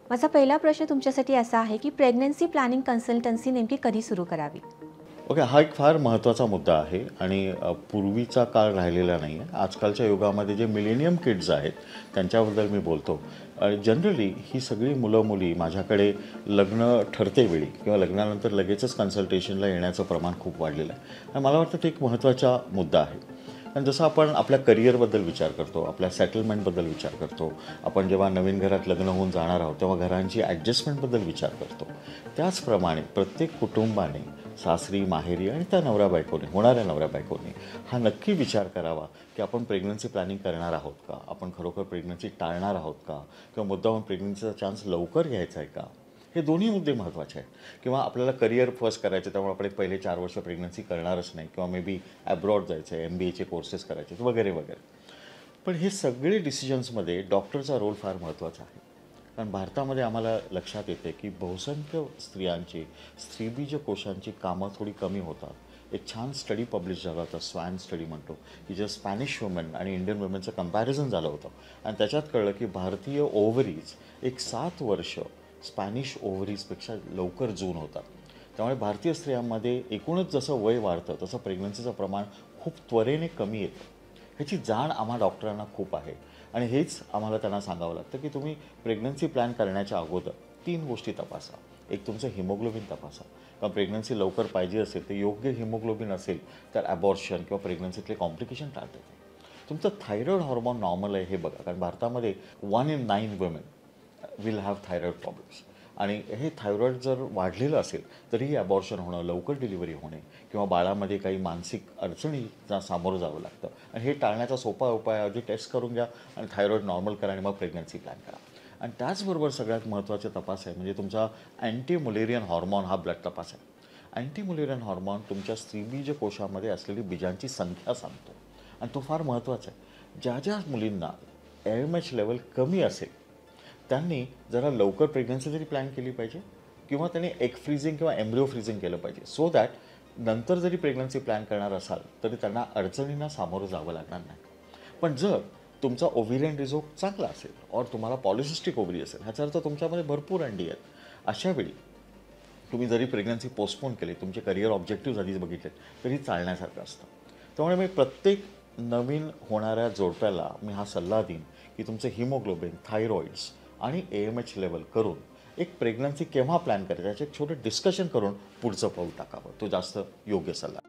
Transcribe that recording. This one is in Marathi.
माझा पहिला प्रश्न तुमच्यासाठी असा आहे की प्रेग्नन्सी प्लॅनिंग कन्सल्टन्सी नेमकी कधी सुरू करावी? ओके, हा एक फार महत्त्वाचा मुद्दा आहे आणि पूर्वीचा काळ राहिलेला नाही आहे. आजकालच्या युगामध्ये जे मिलेनियम किड्स आहेत त्यांच्याबद्दल मी बोलतो. जनरली ही सगळी मुलं-मुली माझ्याकडे लग्न ठरते वेळी किंवा लग्नानंतर लगेचच कन्सल्टेशनला येण्याचं प्रमाण खूप वाढलेलं आहे आणि मला वाटतं ते एक महत्त्वाचा मुद्दा आहे. आणि जसं आपण आपल्या करिअरबद्दल विचार करतो, आपल्या सेटलमेंटबद्दल विचार करतो, आपण जेव्हा नवीन घरात लग्न होऊन जाणार आहोत तेव्हा घरांची ॲडजस्टमेंटबद्दल विचार करतो, त्याचप्रमाणे प्रत्येक कुटुंबाने सासरी, माहेरी आणि त्या नवरा बायकोने, होणाऱ्या नवऱ्या बायकोने हा नक्की विचार करावा की आपण प्रेग्नन्सी प्लॅनिंग करणार आहोत का? आपण खरोखर प्रेग्नन्सी टाळणार आहोत का? किंवा मुद्दामून प्रेग्नन्सीचा चान्स लवकर घ्यायचा आहे का? हे दोन्ही मुद्दे महत्त्वाचे आहेत. किंवा आपल्याला करिअर फर्स्ट करायचं, त्यामुळे आपण पहिले 4 वर्ष प्रेग्नन्सी करणारच नाही किंवा मे बी ॲब्रॉड जायचं आहे, MBAचे कोर्सेस करायचे वगैरे वगैरे. पण हे सगळे डिसिजन्समध्ये डॉक्टरचा रोल फार महत्त्वाचा आहे. कारण भारतामध्ये आम्हाला लक्षात येते की बहुसंख्य स्त्रियांची स्त्रीबीज कोशांची कामं थोडी कमी होतात. एक छान स्टडी पब्लिश झाला होता, स्वॅन स्टडी म्हणतो, की जे स्पॅनिश वुमन आणि इंडियन वुमेनचं कंपॅरिझन झालं होतं आणि त्याच्यात कळलं की भारतीय ओव्हरीज एक 7 वर्ष स्पॅनिश ओव्हरीजपेक्षा लवकर जून होतात. त्यामुळे भारतीय स्त्रियांमध्ये एकूणच जसं वय वाढतं तसं प्रेग्नन्सीचं प्रमाण खूप त्वरेने कमी येतं. ह्याची जाण आम्हा डॉक्टरांना खूप आहे आणि हेच आम्हाला त्यांना सांगावं लागतं की तुम्ही प्रेग्नन्सी प्लॅन करण्याच्या अगोदर 3 गोष्टी तपासा. एक तुमचं हिमोग्लोबिन तपासा, किंवा प्रेग्नन्सी लवकर पाहिजे असेल तर योग्य हिमोग्लोबिन असेल तर ॲबॉर्शन किंवा प्रेग्नन्सीतले कॉम्प्लिकेशन टाळता येते. तुमचं थायरॉईड हॉर्मोन नॉर्मल आहे हे बघा, कारण भारतामध्ये 1 in 9 women will have thyroid problems आणि हे थायरॉईड जर वाढलेलं असेल तरीही ॲबॉर्शन होणं, लवकर डिलिव्हरी होणे किंवा बाळामध्ये काही मानसिक अडचणींना सामोरं जावं लागतं आणि हे टाळण्याचा सोपा उपाय आधी टेस्ट करून घ्या आणि थायरॉईड नॉर्मल करा आणि मग प्रेग्नन्सी प्लॅन करा. आणि त्याचबरोबर सगळ्यात महत्त्वाचे तपास आहे म्हणजे तुमचा अँटीमुलेरियन हॉर्मोन हा ब्लड तपास आहे. अँटीमुलेरियन हॉर्मोन तुमच्या स्त्रीबीज कोशामध्ये असलेली बीजांची संख्या सांगतो आणि तो फार महत्त्वाचा आहे. ज्या ज्या मुलींना AMH लेवल कमी असेल त्यांनी जरा लवकर प्रेग्नन्सी जरी प्लॅन केली पाहिजे किंवा त्यांनी एग फ्रीजिंग किंवा एम्ब्रिओ फ्रीजिंग केलं पाहिजे, सो दॅट नंतर जरी प्रेग्नन्सी प्लॅन करणार असाल तरी त्यांना अडचणींना सामोरं जावं लागणार नाही. पण जर तुमचा ओव्हिरियन रिझोर्ट चांगला असेल और तुम्हाला पॉलिसिस्टिक ओव्हरी असेल, ह्याचा अर्थ तुमच्यामध्ये भरपूर अंडी आहेत, अशा वेळी तुम्ही जरी प्रेग्नन्सी पोस्टपोन केली, तुमचे करिअर ऑब्जेक्टिव्ह आधीच बघितले तरी चालण्यासारखं असतं. त्यामुळे मी प्रत्येक नवीन होणाऱ्या जोडप्याला मी हा सल्ला देईन की तुमचे हिमोग्लोबिन, थायरॉईड्स आणि AMH लेवल करून एक प्रेग्नन्सी केव्हा प्लॅन करायचं याचे एक छोटं डिस्कशन करून पुढचं पाऊल टाकावं. तो जास्त योग्य सल्ला.